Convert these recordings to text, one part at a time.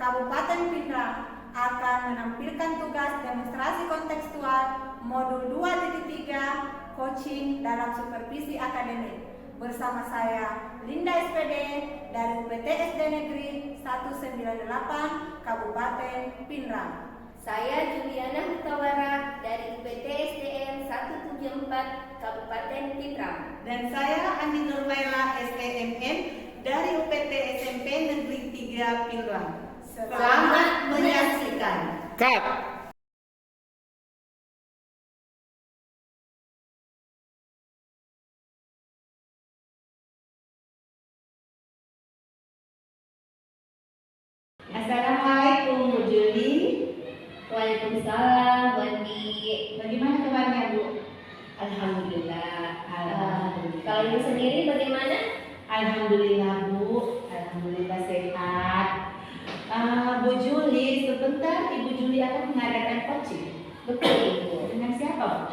Kabupaten Pindrang akan menampilkan tugas demonstrasi kontekstual modul 2.3 coaching dalam supervisi akademik. Bersama saya Linda SPD dari UPT SD Negeri 198 Kabupaten Pindrang. Saya Juliana Hutawara dari UPT SDM 174 Kabupaten Pindrang. Dan saya Andi Nurmaila STMN dari UPT SMP Negeri 3 Pindrang. Selamat menyaksikan. Cut. Assalamualaikum Bu Juli. Waalaikumsalam Bu Andi. Bagaimana kabarnya Bu? Alhamdulillah. Alhamdulillah. Kalau Ibu sendiri bagaimana? Alhamdulillah Bu, alhamdulillah sehat. Bu Juli, sebentar Ibu Juli akan mengadakan coaching. Betul Ibu. Dengan siapa Bu?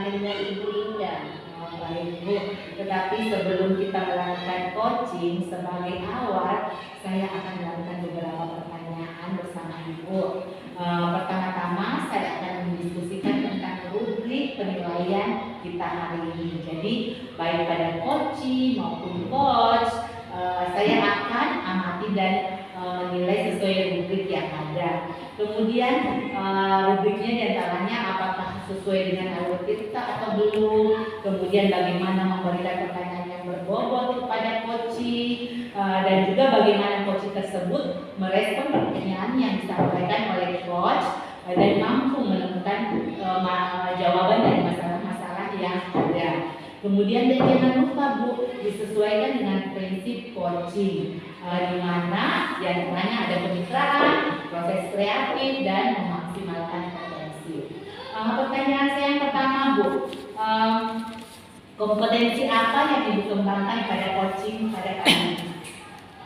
Dengan Ibu Linda. Baik Bu, tetapi sebelum kita melakukan coaching, sebagai awal saya akan melakukan beberapa pertanyaan bersama Ibu. Pertama-tama saya akan mendiskusikan tentang rubrik penilaian kita hari ini. Jadi baik pada coaching maupun coach, saya akan amati dan menilai sesuai rubrik yang ada. Kemudian rubriknya diantaranya apakah sesuai dengan alur kita atau belum. Kemudian bagaimana memberikan pertanyaan yang berbobot kepada coaching, dan juga bagaimana coaching tersebut merespon pertanyaan yang disampaikan oleh coach dan mampu menemukan jawaban dari masalah-masalah yang ada. Kemudian dan jangan lupa Bu, disesuaikan dengan prinsip coaching, di mana diantaranya ada kemitraan, proses kreatif dan memaksimalkan potensi. Pertanyaan saya yang pertama Bu, kompetensi apa yang Ibu kembangkan pada coaching pada kali ini?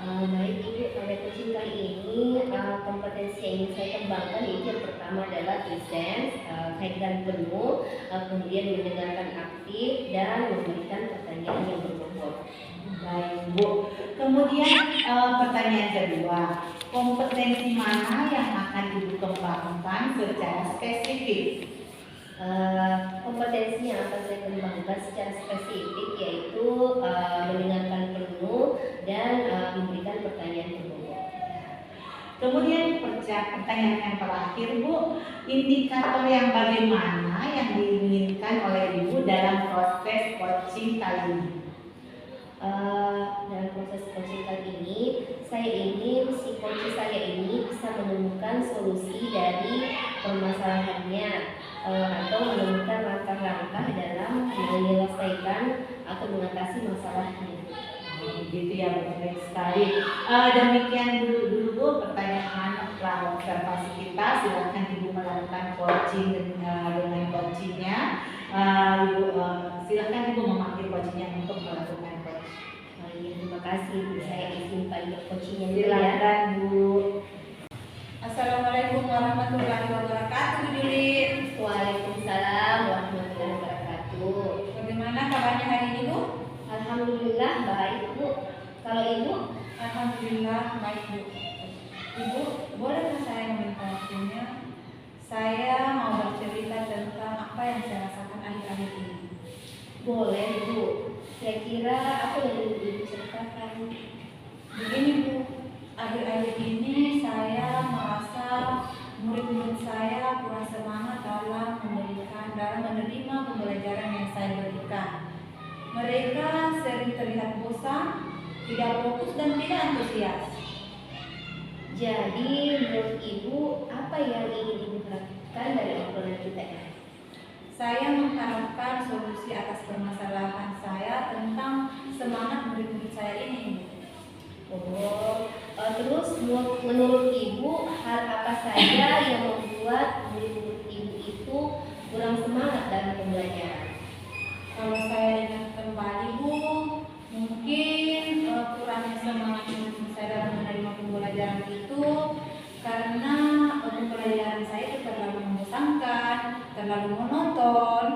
Baik Ibu, pada coaching kali ini kompetensi yang ingin saya kembangkan yaitu yang pertama adalah presence, kaitan penuh, kemudian mendengarkan aktif dan memberikan pertanyaan yang berbobot. Baik Bu. Kemudian pertanyaan kedua, kompetensi mana yang akan Ibu kembangkan secara spesifik? Kompetensi yang akan saya kembangkan secara spesifik yaitu mendengarkan penuh dan memberikan pertanyaan berbobot. Kemudian pertanyaan yang terakhir Bu, indikator yang bagaimana yang diinginkan oleh Ibu dalam proses coaching kali ini? Dalam proses coaching kali ini, saya ingin si coach saya ini bisa menemukan solusi dari permasalahannya atau menemukan langkah-langkah dalam menyelesaikan atau mengatasi masalahnya. Begitu ya, baik sekali. Demikian dulu Bu pertanyaan setelah observasi kita. Silakan Ibu melakukan coaching dengan coachingnya. Silakan Ibu memanggil coachingnya untuk melakukan coaching. Terima kasih Bu, saya izin panggil coachingnya dulu ya. Silakan Bu. Assalamualaikum warahmatullahi wabarakatuh Bu Juli. Waalaikumsalam warahmatullahi wabarakatuh. Bagaimana kabarnya hari ini Bu? Alhamdulillah baik Bu. Kalau Ibu? Alhamdulillah baik Bu. Ibu, bolehkah saya meminta waktunya? Saya mau bercerita tentang apa yang saya rasakan akhir-akhir ini. Boleh Bu. Kira-kira apa yang Ibu ceritakan? Begini Bu, akhir-akhir ini saya merasa murid-murid saya kurang semangat dalam menerima pembelajaran yang saya berikan. Mereka sering terlihat bosan, tidak fokus dan tidak antusias. Jadi menurut Ibu apa yang ingin Ibu harapkan dari obrolan kita ya? Saya mengharapkan solusi atas permasalahan saya tentang semangat murid-murid saya ini. Terus menurut Ibu hal apa saja yang membuat murid-murid Ibu itu kurang semangat dalam pembelajaran? Kalau saya ingat kembali Bu, mungkin kurangnya semangat murid saya dalam menerima pembelajaran itu karena pembelajaran saya itu terlalu membosankan, terlalu monoton.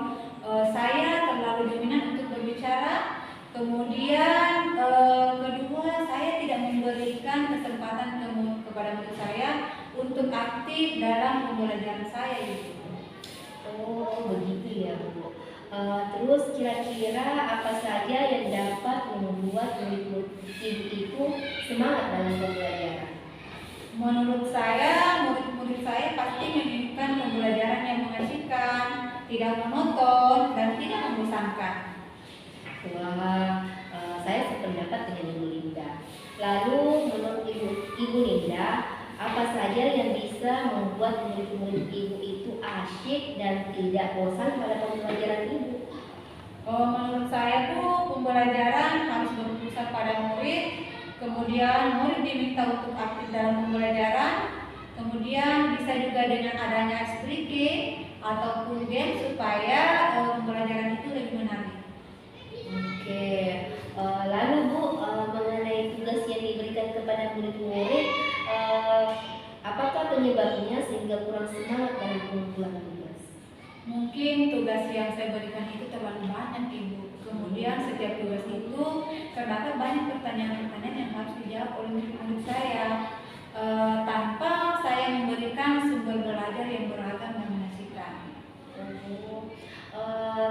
Saya terlalu dominan untuk berbicara. Kemudian kedua, saya tidak memberikan kesempatan kepada murid saya untuk aktif dalam pembelajaran saya gitu. Oh, begitu ya, Bu. Terus kira-kira apa saja yang dapat membuat murid-murid Ibu itu semangat dalam pembelajaran? Menurut saya, murid-murid saya pasti menginginkan pembelajaran yang mengasihkan, tidak monoton, dan tidak membosankan. Wah, saya sependapat dengan Ibu Linda. Lalu menurut Ibu Linda, apa saja yang bisa membuat murid-murid Ibu itu asyik dan tidak bosan pada pembelajaran Ibu? Menurut saya tuh pembelajaran harus berpusat pada murid, kemudian murid diminta untuk aktif dalam pembelajaran, kemudian bisa juga dengan adanya SPG ataupun game supaya pembelajaran itu lebih menarik. Oke, lalu Bu, mengenai tugas yang diberikan kepada murid-murid, apakah penyebabnya sehingga kurang semangat dalam pengumpulan tugas? Mungkin tugas yang saya berikan itu terlalu banyak Ibu. Kemudian setiap tugas itu terdapat banyak pertanyaan-pertanyaan yang harus dijawab oleh murid-murid saya tanpa saya memberikan sumber belajar yang beragam dan mengasihkan.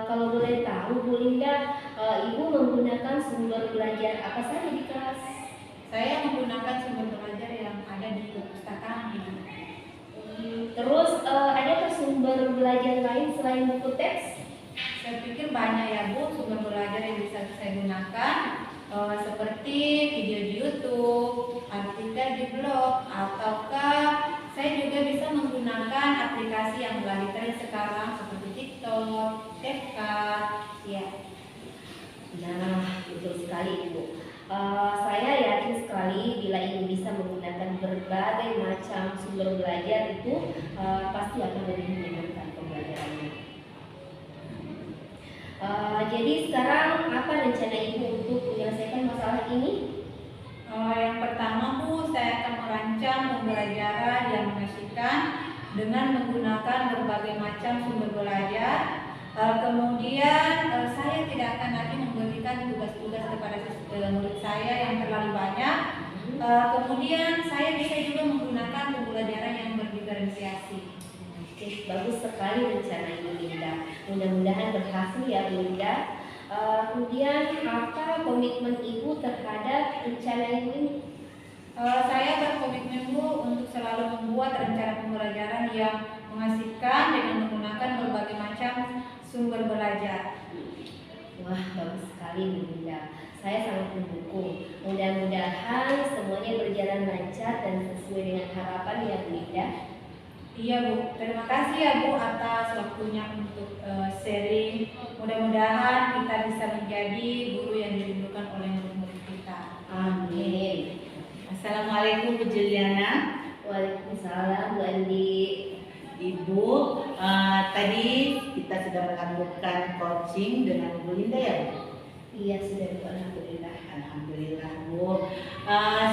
Kalau boleh tahu Bu Linda, Ibu menggunakan sumber belajar apa saja di kelas? Saya menggunakan sumber belajar yang ada di perpustakaan Ibu. Terus adakah sumber belajar lain selain buku teks? Saya pikir banyak ya Bu sumber belajar yang bisa saya gunakan seperti video di YouTube, artikel di blog, ataukah saya juga bisa menggunakan aplikasi yang lagi tren sekarang seperti TikTok, CapCut, ya. Nah, betul sekali Ibu. Saya yakin sekali bila Ibu bisa menggunakan berbagai macam sumber belajar itu pasti akan lebih menyenangkan pembelajarannya. Jadi sekarang apa rencana Ibu untuk menyelesaikan masalah ini? Yang pertama Bu, saya akan merancang pembelajaran yang mengasihkan dengan menggunakan berbagai macam sumber belajar. Kemudian saya tidak akan lagi memberikan tugas-tugas kepada murid saya yang terlalu banyak. Kemudian saya bisa juga menggunakan pembelajaran yang berdiferensiasi. Oke, bagus sekali rencana Ibu Linda. Mudah-mudahan berhasil ya Bu Linda. Kemudian apa komitmen Ibu terhadap rencana Ibu ini? Saya berkomitmen Bu untuk selalu membuat rencana pembelajaran yang mengasihkan dengan menggunakan berbagai macam sumber belajar. Wah, bagus sekali Bu Linda. Saya sangat mendukung. Mudah-mudahan semuanya berjalan lancar dan sesuai dengan harapan ya Bu Linda. Iya Bu, terima kasih ya Bu atas waktunya untuk sharing. Mudah-mudahan kita bisa menjadi guru yang dirindukan oleh murid-murid kita. Amin. Assalamualaikum Bu Juliana. Waalaikumsalam Bu Andi. Ibu, tadi kita sudah melakukan coaching dengan Bu Linda ya Bu? Iya, sudah Bu, alhamdulillah. Alhamdulillah Bu.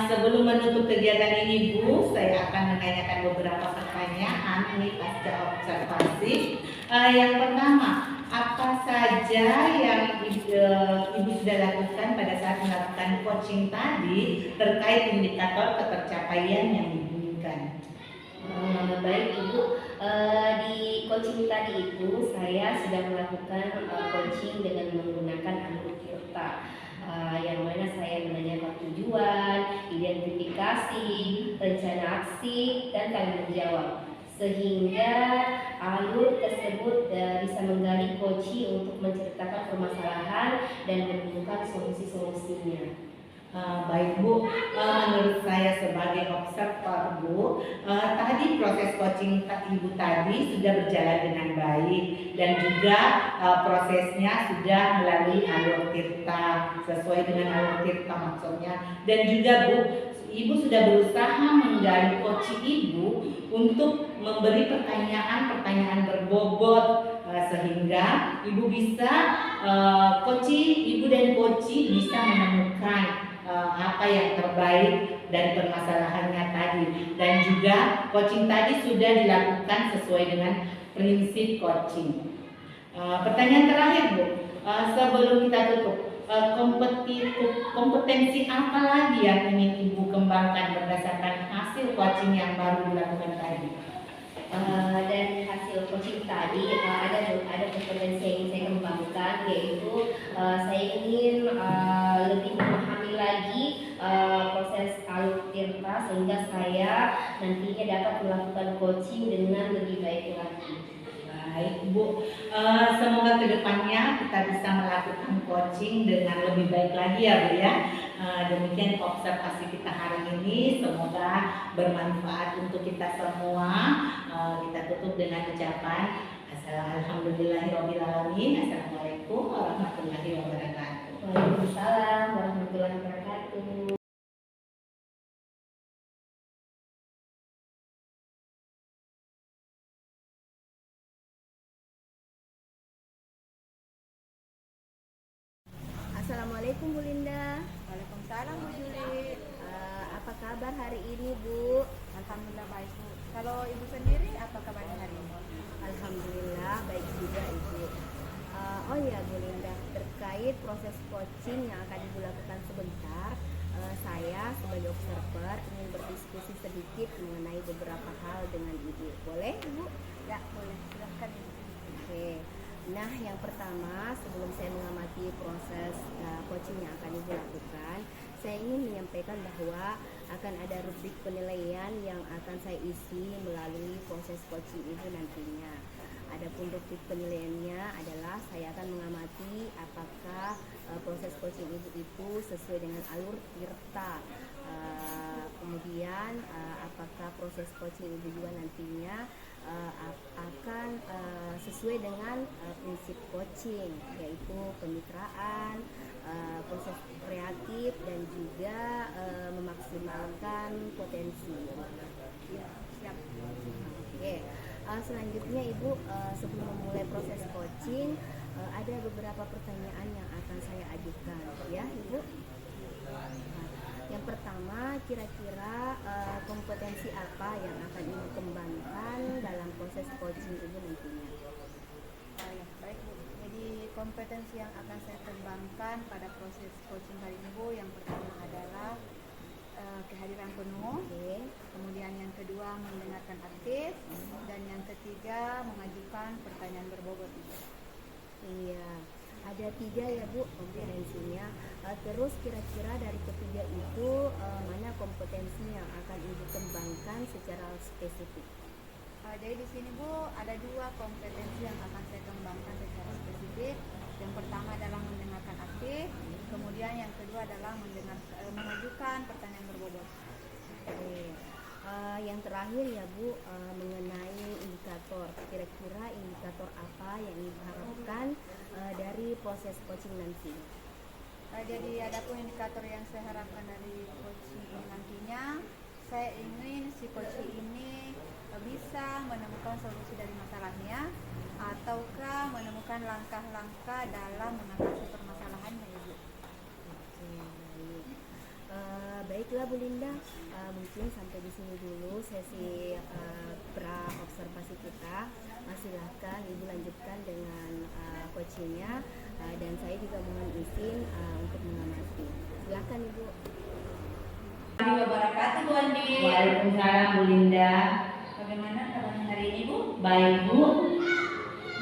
Sebelum menutup kegiatan ini Bu, saya akan menanyakan beberapa pertanyaan ini pasca observasi. Yang pertama, apa saja yang Ibu sudah lakukan pada saat melakukan coaching tadi terkait indikator ketercapaian yang diinginkan? Baik Ibu, di coaching tadi itu saya sudah melakukan coaching dengan menggunakan Alur Tirta, yang mana saya menanyakan tujuan, identifikasi, rencana aksi, dan tanggung jawab, sehingga alur tersebut bisa menggali coaching untuk menceritakan permasalahan dan menemukan solusi-solusinya. Baik Bu, menurut saya sebagai observer Bu, tadi proses coaching Ibu tadi sudah berjalan dengan baik dan juga prosesnya sudah melalui Alur Tirta, sesuai dengan Alur Tirta maksudnya. Dan juga Bu, Ibu sudah berusaha menggali coaching Ibu untuk memberi pertanyaan-pertanyaan berbobot sehingga Ibu bisa Ibu dan coaching bisa menemukan apa yang terbaik dari permasalahannya tadi, dan juga coaching tadi sudah dilakukan sesuai dengan prinsip coaching. Pertanyaan terakhir Bu, sebelum kita tutup, kompetensi apa lagi yang ingin Ibu kembangkan berdasarkan hasil hasil coaching yang baru dilakukan tadi? Dari hasil coaching tadi ada kompetensi yang ingin saya kembangkan, yaitu saya ingin lebih memahami lagi proses alur tirta sehingga saya nantinya dapat melakukan coaching dengan lebih baik lagi. Baik Bu, semoga kedepannya kita bisa melakukan coaching dengan lebih baik lagi ya Bu ya. Demikian observasi kita hari ini, semoga bermanfaat untuk kita semua. Kita tutup dengan ucapan Alhamdulillahirobbilalamin. Assalamualaikum warahmatullahi wabarakatuh. Waalaikumsalam warahmatullahi wabarakatuh. Assalamualaikum Bu Linda. Waalaikumsalam Bu Juli. Apa kabar hari ini Bu? Alhamdulillah baik Bu. Kalau Ibu sendiri apa kabarnya hari ini? Alhamdulillah baik juga Ibu. Oh ya Bu Linda, terkait proses coaching yang akan Ibu lakukan sebentar, saya sebagai observer ingin berdiskusi sedikit mengenai beberapa hal dengan Ibu. Boleh Ibu? Ya boleh, silahkan Ibu. Oke. Nah, yang pertama, sebelum saya mengamati proses coaching yang akan Ibu lakukan, saya ingin menyampaikan bahwa akan ada rubrik penilaian yang akan saya isi melalui proses coaching Ibu nantinya. Adapun rubrik penilaiannya adalah saya akan mengamati apakah proses coaching Ibu itu sesuai dengan alur tirta. Kemudian apakah proses coaching Ibu juga nantinya akan sesuai dengan prinsip coaching, yaitu kemitraan, proses kreatif, dan juga memaksimalkan potensi. Ya, siap. Oke. Selanjutnya Ibu, sebelum memulai proses coaching, ada beberapa pertanyaan yang akan saya ajukan, ya Ibu. Yang pertama, kira-kira kompetensi apa yang akan Ibu kembangkan dalam proses coaching Ibu nantinya? Ya, baik Bu. Jadi kompetensi yang akan saya kembangkan pada proses coaching hari ini Bu, yang pertama adalah kehadiran penuh. Oke. Kemudian yang kedua mendengarkan aktif, dan yang ketiga mengajukan pertanyaan berbobot. Iya, ada 3 ya Bu kompetensinya. Terus kira-kira dari ketiga itu mana kompetensi yang akan Ibu kembangkan secara spesifik? Jadi di sini Bu ada 2 kompetensi yang akan saya kembangkan secara spesifik. Yang pertama adalah mendengarkan aktif, kemudian yang kedua adalah mengajukan pertanyaan berbobot. Oke. Yang terakhir ya Bu, mengenai indikator. Kira-kira indikator apa yang Ibu harapkan dari proses coaching nanti? Jadi adapun indikator yang saya harapkan dari coaching ini nantinya, saya ingin si coaching ini bisa menemukan solusi dari masalahnya, ataukah menemukan langkah-langkah dalam mengatasi permasalahannya Ibu. Oke, baik. Baiklah Bu Linda, mungkin sampai di sini dulu sesi pra observasi kita. Silahkan Ibu lanjutkan dengan coachingnya, dan saya juga mohon izin untuk mengamati. Silahkan Ibu. Assalamualaikum wabarakatuh Bu Andi. Waalaikumsalam Bu Linda. Bagaimana kabarnya hari ini Bu? Baik Bu.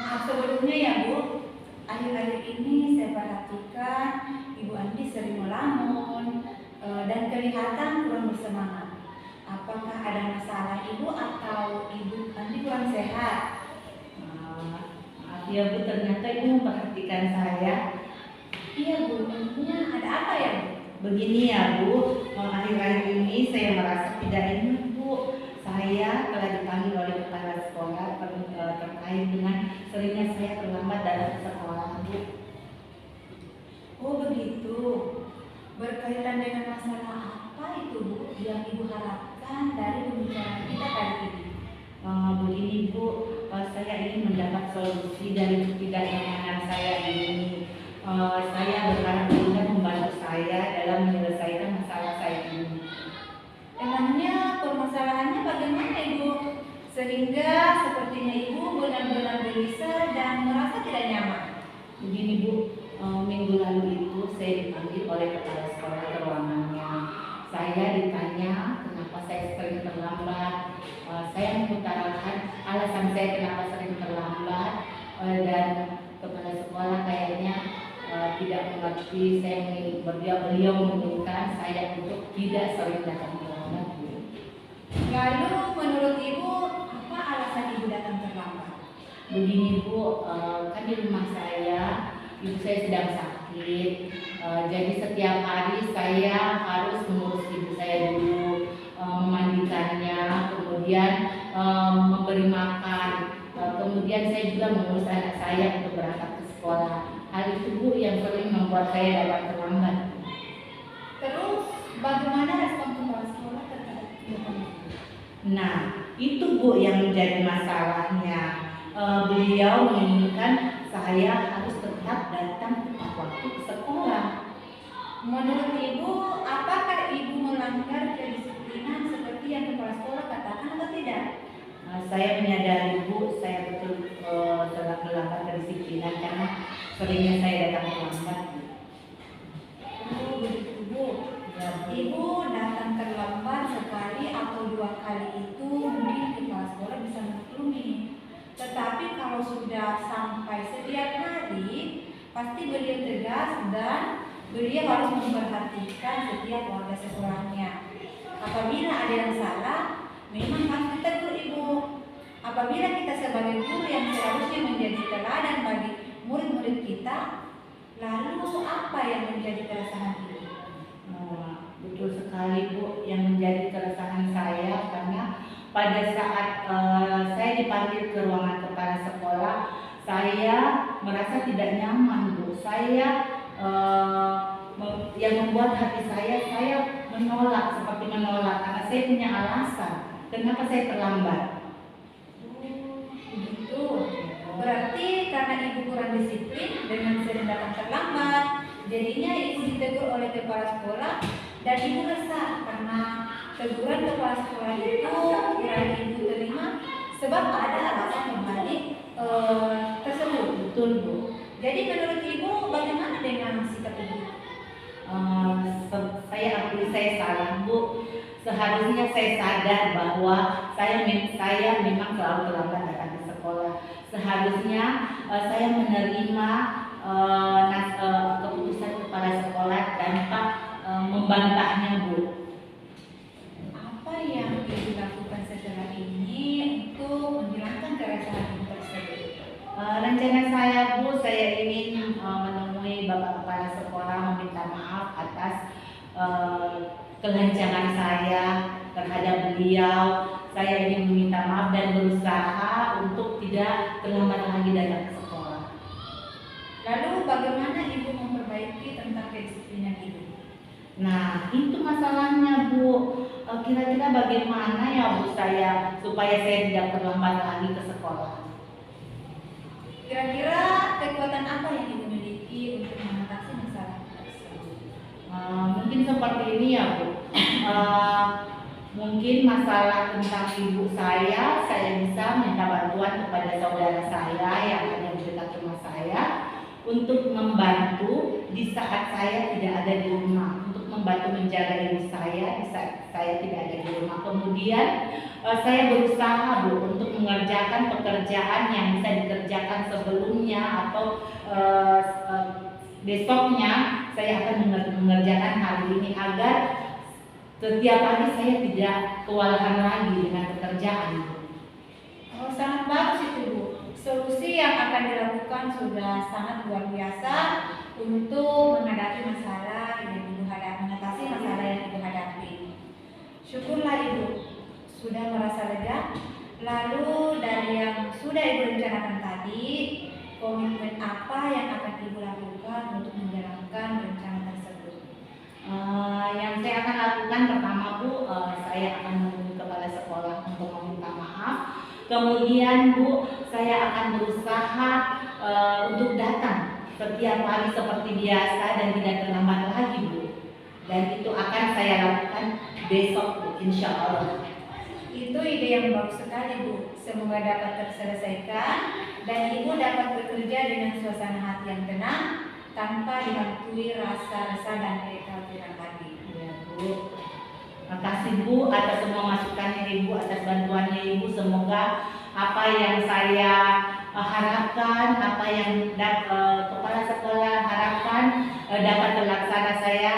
Maaf sebelumnya ya Bu, akhir-akhir ini saya perhatikan Ibu Andi sering melamun dan kelihatan kurang bersemangat. Apakah ada masalah Ibu atau Ibu Andi kurang sehat? Maaf ya Bu, ternyata Ibu memperhatikan saya. Iya Bu, memangnya ada apa ya Bu? Begini ya Bu, akhir-akhir ini saya merasa tidak enak Bu. Saya telah dipanggil oleh kepala sekolah terkait dengan seringnya saya terlambat dalam sekolah Bu. Oh begitu. Berkaitan dengan masalah apa itu Bu yang Ibu harapkan dari pembicaraan kita kali ini? Begini Bu, saya ingin mendapat solusi dari ketidaknyamanan saya ini. Saya berharap Bunda membantu saya dalam menyelesaikan masalah saya ini. Emangnya permasalahannya bagaimana Ibu? Sehingga sepertinya Ibu benar-benar gelisah dan merasa tidak nyaman. Begini Bu, minggu lalu itu saya dipanggil oleh kepala sekolah ke ruangannya. Saya ditanya kenapa saya sering saya mengutarakan alasan saya kenapa sering terlambat, dan kepala sekolah kayaknya tidak mengerti. Beliau menginginkan saya untuk tidak sering datang terlambat, Bu. Lalu menurut Ibu, apa alasan Ibu datang terlambat? Begini, Bu, kan di rumah saya ibu saya sedang sakit, jadi setiap hari saya harus mengurus ibu saya dulu, memandikannya, kemudian memberi makan, kemudian saya juga mengurus anak saya untuk berangkat ke sekolah. Hal itu, Bu, yang sering membuat saya datang terlambat. Terus bagaimana respon kepala sekolah terhadap Ibu? Nah, itu, Bu, yang menjadi masalahnya. Beliau menginginkan saya harus tetap datang tepat waktu ke sekolah. Menurut Ibu, apakah Ibu melanggar kedisiplinan seperti yang kepala sekolah katakan atau tidak? Saya menyadari, Bu, saya betul sangat melanggar kedisiplinan karena seringnya saya datang terlambat, Bu. Oh, begitu, Bu. Ya, Bu. Ibu datang terlambat sekali atau 2 kali itu mungkin kepala sekolah bisa memaklumi. Tetapi kalau sudah sampai setiap hari, pasti beliau tegas dan beliau harus memperhatikan setiap warga sekolahnya. Apabila ada yang salah, memang harus ditegur, Ibu. Apabila kita sebagai guru yang seharusnya menjadi teladan bagi murid-murid kita, lalu apa yang menjadi keresahan Ibu? Betul sekali, Bu, yang menjadi keresahan saya karena pada saat saya dipanggil ke ruangan kepala sekolah, saya merasa tidak nyaman, Bu. Saya yang membuat hati saya menolak, seperti menolak karena saya punya alasan kenapa saya terlambat. Begitu. Berarti karena Ibu kurang disiplin dengan sering datang terlambat, jadinya Ibu ditegur oleh kepala sekolah dan Ibu resah karena teguran kepala sekolah itu kiranya Ibu terima sebab ada alasan membalik tersebut. Betul, Bu. Jadi menurut Ibu bagaimana dengan sikap Ibu? Saya akui saya salah, Bu. Seharusnya saya sadar bahwa saya memang selalu terlambat datang ke sekolah. Seharusnya saya menerima keputusan kepala sekolah tanpa membantahnya, Bu. Apa yang Ibu lakukan setelah ini untuk menghilangkan keresahan Ibu tersebut? Rencana saya, Bu, saya ingin menemui Bapak Kepala Sekolah meminta maaf atas kelancangan saya terhadap beliau. Saya ingin meminta maaf dan berusaha untuk tidak terlambat lagi datang ke sekolah. Lalu bagaimana Ibu memperbaiki tentang kedisiplinan Ibu? Nah, itu masalahnya, Bu. Kira-kira bagaimana ya, Bu, supaya saya tidak terlambat lagi ke sekolah? Kira-kira kekuatan apa yang Ibu miliki untuk mengatasi masalah tersebut? Mungkin seperti ini ya, Bu. Mungkin masalah tentang ibu saya bisa minta bantuan kepada saudara saya yang ada di dekat rumah saya untuk membantu di saat saya tidak ada di rumah, untuk membantu menjaga ibu saya di saat saya tidak ada di rumah. Kemudian saya berusaha, Bu, untuk mengerjakan pekerjaan yang bisa dikerjakan sebelumnya atau besoknya saya akan mengerjakan hal ini agar setiap hari saya tidak kewalahan lagi dengan pekerjaan. Oh, sangat bagus itu, Bu. Solusi yang akan dilakukan sudah sangat luar biasa untuk menghadapi masalah yang Ibu hadapi, mengatasi masalah yang Ibu hadapi. Syukurlah Ibu sudah merasa lega. Lalu dari yang sudah Ibu rencanakan tadi, komitmen apa yang akan Ibu lakukan untuk menjalankan rencana tersebut? Yang saya akan lakukan pertama, Bu, saya akan menghubungi kepala sekolah untuk meminta maaf. Kemudian, Bu, saya akan berusaha untuk datang setiap hari seperti biasa dan tidak terlambat lagi, Bu. Dan itu akan saya lakukan besok, Bu, insya Allah. Itu ide yang bagus sekali, Bu. Semoga dapat terselesaikan dan Ibu dapat bekerja dengan suasana hati yang tenang tanpa dihantui rasa resah dan kekhawatiran lagi. Ya, Bu. Makasih Bu atas semua masukannya Ibu, atas bantuannya Ibu. Semoga apa yang saya harapkan, apa yang kepala sekolah harapkan dapat terlaksana. Saya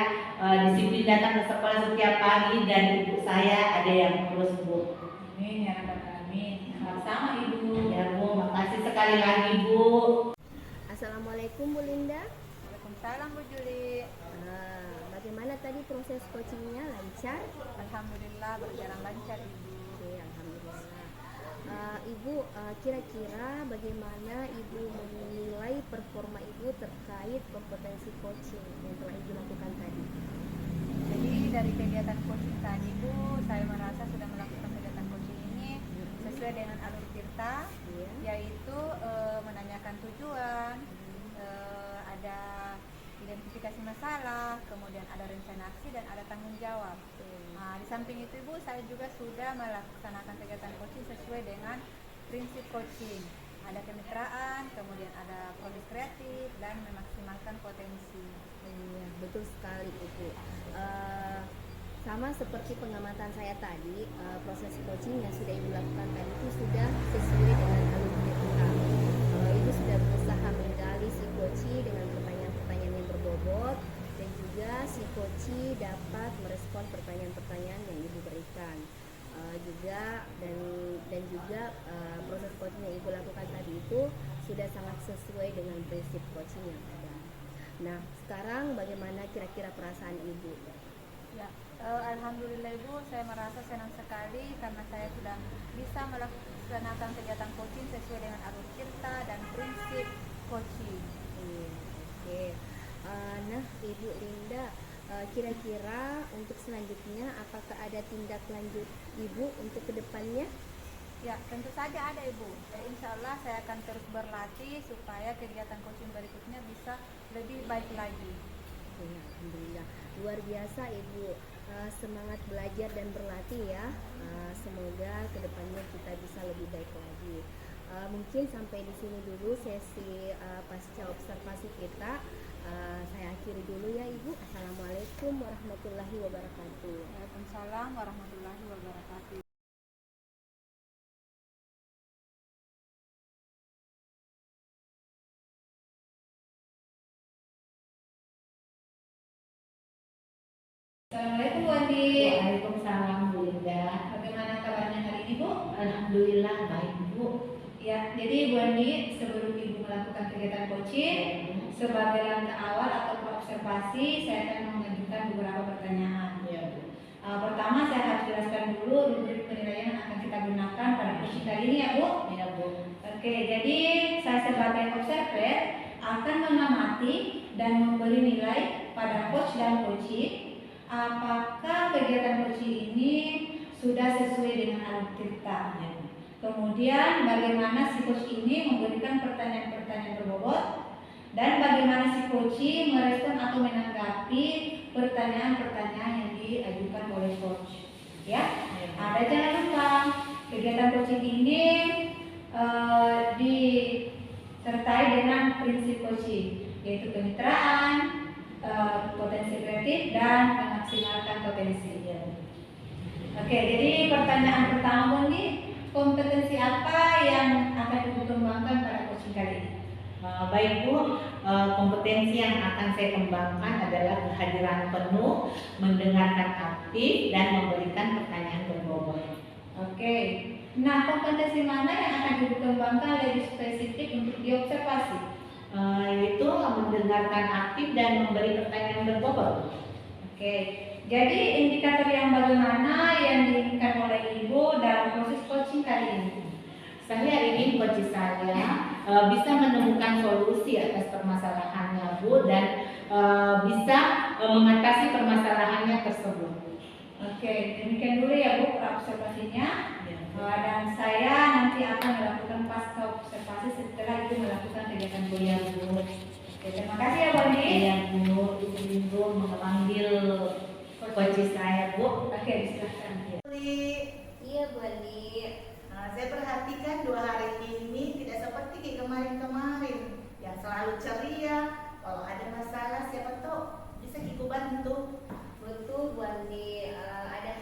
disiplin datang ke sekolah setiap pagi dan ibu saya ada yang terus Bu. Amin ya rabbal alamin. Sama-sama Ibu. Ya Bu, makasih sekali lagi Bu. Assalamualaikum Bu Linda. Waalaikumsalam Bu Juli. Bagaimana tadi proses coachingnya, lancar? Alhamdulillah berjalan lancar Ibu. Oke, alhamdulillah. Ibu, kira-kira bagaimana Ibu menilai performa Ibu terkait kompetensi coaching yang telah Ibu lakukan tadi? Jadi dari kegiatan coaching tadi Bu, saya merasa sudah melakukan kegiatan coaching ini sesuai dengan alur tirta, Iya. yaitu menanyakan tujuan, ada identifikasi masalah, kemudian ada rencana aksi dan ada tanggung jawab. Nah, di samping itu Ibu, saya juga sudah melaksanakan kegiatan coaching sesuai dengan prinsip coaching. Ada kemitraan, kemudian ada proses kreatif dan memaksimalkan potensi. Iya, betul sekali Ibu. Sama seperti pengamatan saya tadi, proses coaching yang sudah Ibu lakukan tadi itu sudah sesuai dengan alur kita. Ibu sudah berusaha menggali si coachee dengan pertanyaan-pertanyaan yang berbobot, dan juga si coachee dapat merespon pertanyaan-pertanyaan yang Ibu berikan. Proses coaching yang Ibu lakukan tadi itu sudah sangat sesuai dengan prinsip coaching yang ada. Nah, sekarang bagaimana kira-kira perasaan Ibu? Ya, alhamdulillah Ibu, saya merasa senang sekali karena saya sudah bisa melaksanakan kegiatan coaching sesuai dengan alur tirta dan prinsip coaching. Oke. Nah, Ibu Linda, kira-kira untuk selanjutnya apakah ada tindak lanjut Ibu untuk kedepannya? Ya, tentu saja ada Ibu. Insya Allah saya akan terus berlatih supaya kegiatan coaching berikutnya bisa lebih baik lagi. Ya, alhamdulillah, luar biasa Ibu. Semangat belajar dan berlatih ya. Semoga kedepannya kita bisa lebih baik lagi. Mungkin sampai di sini dulu sesi pasca observasi kita. Saya akhiri dulu ya Ibu. Assalamualaikum warahmatullahi wabarakatuh. Waalaikumsalam warahmatullahi wabarakatuh. Assalamualaikum Bu Andi. Waalaikumsalam Bu Linda. Bagaimana kabarnya hari ini Bu? Alhamdulillah baik Bu. Ya, jadi Bu Andi, sebelum Ibu melakukan kegiatan coaching, sebagai langkah awal atau observasi, saya akan mengajukan beberapa pertanyaan. Ya Bu. Pertama, saya harus jelaskan dulu rubrik penilaian yang akan kita gunakan pada coaching kali ini ya Bu. Ya Bu. Oke, jadi saya sebagai observer akan mengamati dan memberi nilai pada coach dan coaching. Apakah kegiatan coaching ini sudah sesuai dengan alur tirta? Kemudian bagaimana si coach ini memberikan pertanyaan-pertanyaan berbobot, dan bagaimana si coach merespon atau menanggapi pertanyaan-pertanyaan yang diajukan oleh coach. Ya, ada jangan lupa kegiatan coaching ini disertai dengan prinsip coaching, yaitu kemitraan, potensi kreatif dan memaksimalkan potensi. Oke, jadi pertanyaan pertama nih, kompetensi apa yang akan Ibu kembangkan pada coaching kali ini? Baik Bu, kompetensi yang akan saya kembangkan adalah kehadiran penuh, mendengarkan aktif, dan memberikan pertanyaan berbobot. Oke, nah kompetensi mana yang akan Ibu kembangkan lebih spesifik untuk diobservasi? Yaitu mendengarkan aktif dan memberi pertanyaan berbobot. Oke, jadi indikator yang bagaimana yang diinginkan oleh Ibu dalam proses coaching kali ini? Saya ingin coach saya bisa menemukan solusi atas permasalahannya Bu, dan bisa mengatasi permasalahannya tersebut. Oke, demikian dulu ya Bu observasinya. Dan saya nanti akan melakukan pasca observasi setelah Ibu melakukan kegiatan kuliah Bu. Oke, terima kasih ya Bu Andi. Iya Bu, Ibu memanggil coach saya Bu. Oke, silakan. Iya Bu Andi. Saya perhatikan 2 hari ini tidak seperti kemarin-kemarin yang selalu ceria. Kalau ada masalah siapa tahu bisa Ibu bantu. Betul Bu Andi, ada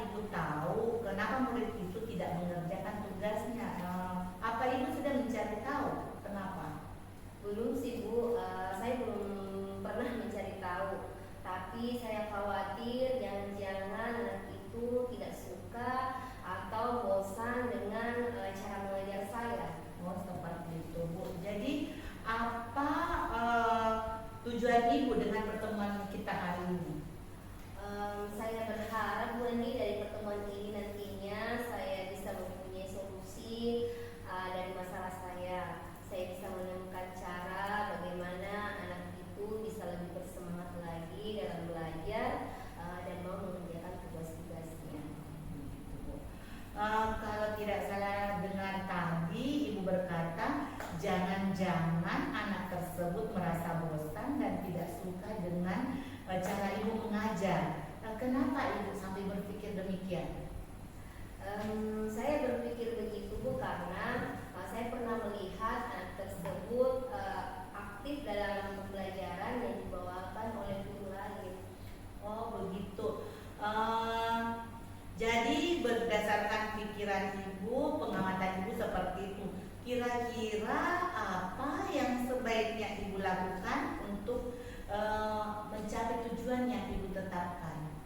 Ibu tahu kenapa murid itu tidak mengerjakan tugasnya? Apa Ibu sudah mencari tahu kenapa? Belum sih Bu, saya belum pernah mencari tahu. Tapi saya khawatir jangan-jangan anak itu tidak suka atau bosan dengan cara mengajar saya. Oh, seperti itu Bu. Jadi apa tujuan Ibu dengan pertemuan kita hari ini? Saya berharap Bu Andi dari pertemuan ini nantinya saya bisa mempunyai solusi dari masalah saya. Saya bisa menemukan cara bagaimana anak itu bisa lebih bersemangat lagi dalam belajar dan mau mengerjakan tugas-tugasnya. Kalau tidak salah dengar tadi Ibu berkata jangan-jangan anak tersebut merasa bosan dan tidak suka dengan cara Ibu mengajar. Kenapa Ibu sampai berpikir demikian? Saya berpikir begitu Bu karena saya pernah melihat anak tersebut aktif dalam pembelajaran yang dibawakan oleh guru lain. Oh begitu. Jadi berdasarkan pikiran Ibu, pengamatan Ibu seperti itu. Kira-kira apa yang sebaiknya Ibu lakukan untuk mencapai tujuan yang Ibu tetapkan?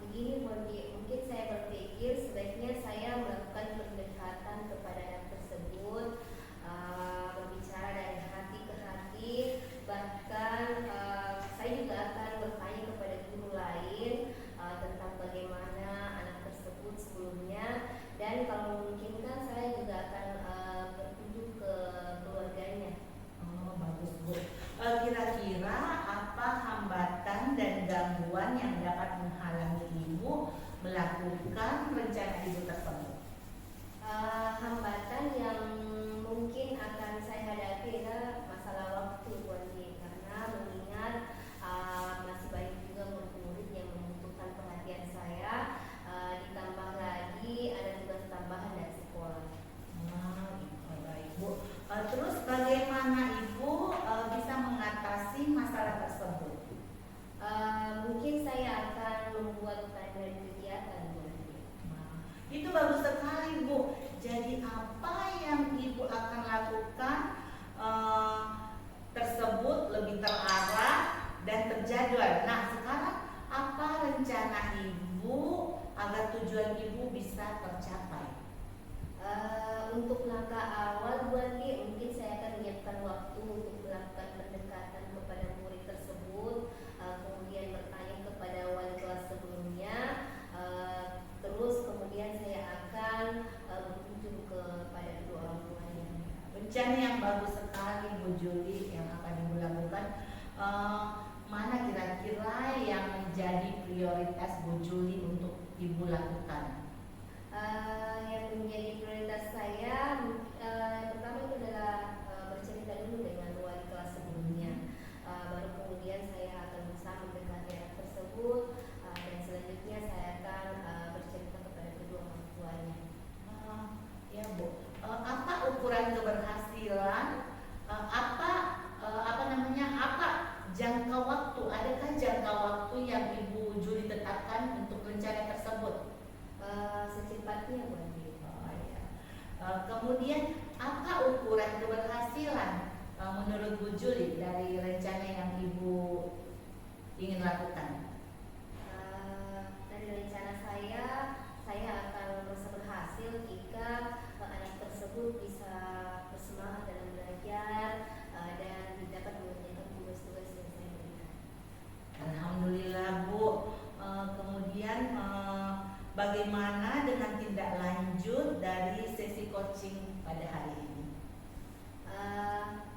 Begini Bu Andi, mungkin saya berpikir sebaiknya saya melakukan pendekatan kepada anak tersebut, berbicara dari hati ke hati, bahkan saya juga akan bertanya kepada guru lain tentang bagaimana anak tersebut sebelumnya, dan kalau memungkinkan saya juga akan berkunjung ke keluarganya. Oh bagus Bu. Kira-kira apa hambatan dan gangguan yang dapat menghalangi Ibu melakukan rencana Ibu tersebut? Hambatan yang mungkin akan saya hadapi adalah masalah waktu Bu Andi, karena mengingat masih banyak juga murid-murid yang membutuhkan perhatian saya, ditambah lagi ada tugas tambahan dari sekolah. Baik Bu. Terus bagaimana Ibu bisa mengatasi masalah tersebut? Mungkin saya akan membuat timeline kegiatan Bu Andi. Itu bagus sekali Bu. Jadi apa yang Ibu akan lakukan tersebut lebih terarah dan terjadwal. Nah sekarang apa rencana Ibu agar tujuan Ibu bisa tercapai? Untuk langkah awal Bu Andi, mungkin saya akan menyiapkan waktu untuk melakukan pendekatan kepada murid tersebut, kemudian bertanya kepada wali kelas sebelumnya, terus kemudian saya akan berkunjung kepada kedua orang tuanya. Rencana yang bagus sekali Bu Juli yang akan Ibu lakukan. Mana kira-kira yang menjadi prioritas Bu Juli untuk Ibu lakukan? Yang menjadi prioritas saya yang pertama itu adalah bercerita dulu dengan wali kelas sebelumnya, baru kemudian saya akan berusaha mendekati anak tersebut, dan selanjutnya saya akan bercerita kepada kedua orang tuanya. Ya Bu, apa ukuran keberhasilan? Apa jangka waktu? Adakah jangka waktu yang Ibu Juli tetapkan untuk rencana tersebut? Secepatnya Bu Andi. Kemudian apa ukuran keberhasilan menurut Bu Juli dari rencana yang Ibu ingin lakukan? Dari rencana saya akan merasa berhasil jika anak tersebut bisa bersemangat dalam belajar dan dapat mengerjakan tugas-tugas yang saya berikan. Alhamdulillah Bu. Kemudian bagaimana dengan tindak lanjut dari sesi coaching pada hari ini?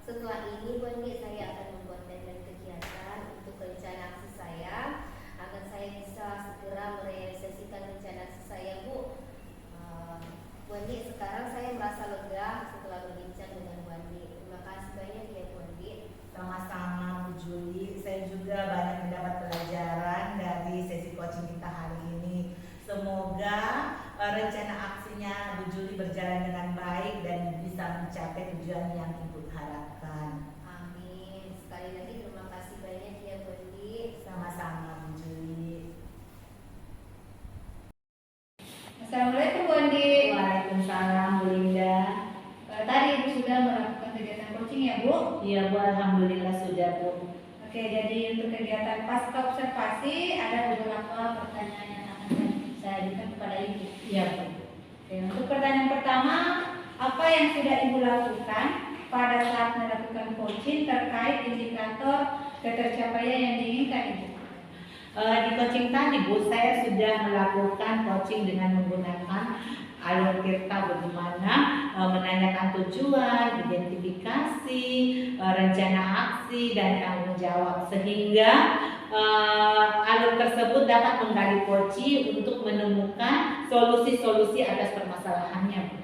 Setelah ini Bu Andi, saya akan membuat timeline kegiatan untuk rencana aksi saya agar saya bisa segera merealisasikan rencana aksi saya Bu. Bu Andi, sekarang saya merasa lega setelah berbincang dengan Bu Andi. Terima kasih banyak ya Bu Andi. Sama-sama Bu Juli, saya juga banyak mendapat pelajaran dari sesi coaching kita hari ini. Semoga rencana aksinya Bu Juli berjalan dengan baik dan bisa Iya Bu, alhamdulillah sudah Bu. Oke, jadi untuk kegiatan pasca observasi ada beberapa pertanyaan yang akan saya ajukan kepada Ibu. Iya Bu. Oke, untuk pertanyaan pertama, apa yang sudah Ibu lakukan pada saat melakukan coaching terkait indikator ketercapaian yang diinginkan Ibu? Di coaching tadi Bu, saya sudah melakukan coaching dengan menggunakan alur tirta, bagaimana menanyakan tujuan, identifikasi, rencana aksi dan tanggung jawab, sehingga alur tersebut dapat menggali coaching untuk menemukan solusi-solusi atas permasalahannya Bu.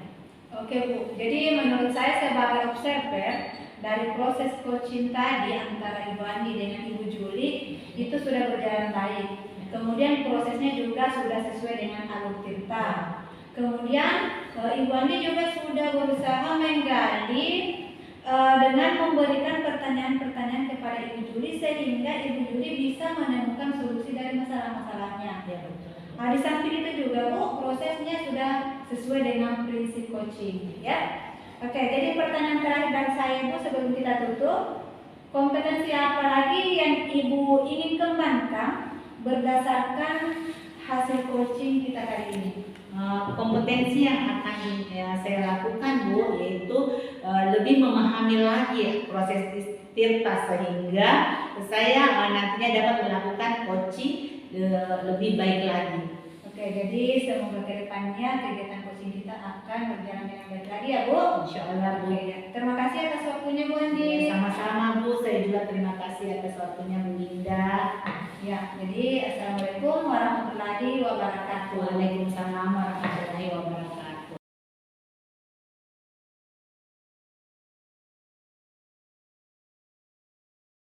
Oke Bu, jadi menurut saya sebagai observer dari proses coaching tadi antara Ibu Andi dengan Ibu Juli itu sudah berjalan baik. Kemudian prosesnya juga sudah sesuai dengan alur tirta. Kemudian Ibu Andi juga sudah berusaha menggali dengan memberikan pertanyaan-pertanyaan kepada Ibu Juli sehingga Ibu Juli bisa menemukan solusi dari masalah-masalahnya. Ya, betul. Nah, di samping itu juga Bu, prosesnya sudah sesuai dengan prinsip coaching, ya. Oke, jadi pertanyaan terakhir dari saya Bu sebelum kita tutup, kompetensi apa lagi yang Ibu ingin kembangkan berdasarkan hasil coaching kita kali ini? Kompetensi yang akan saya lakukan Bu, yaitu lebih memahami lagi proses tirta sehingga saya nantinya dapat melakukan coaching lebih baik lagi. Oke, jadi semoga kedepannya kegiatan coaching kita akan berjalan dengan baik lagi ya Bu. Insya Allah Bu. Oke, terima kasih atas waktunya Bu Andi. Sama-sama Bu, saya juga terima kasih atas waktunya Bu Linda. Ya, jadi assalamualaikum warahmatullahi wabarakatuh. Waalaikumsalam warahmatullahi wabarakatuh.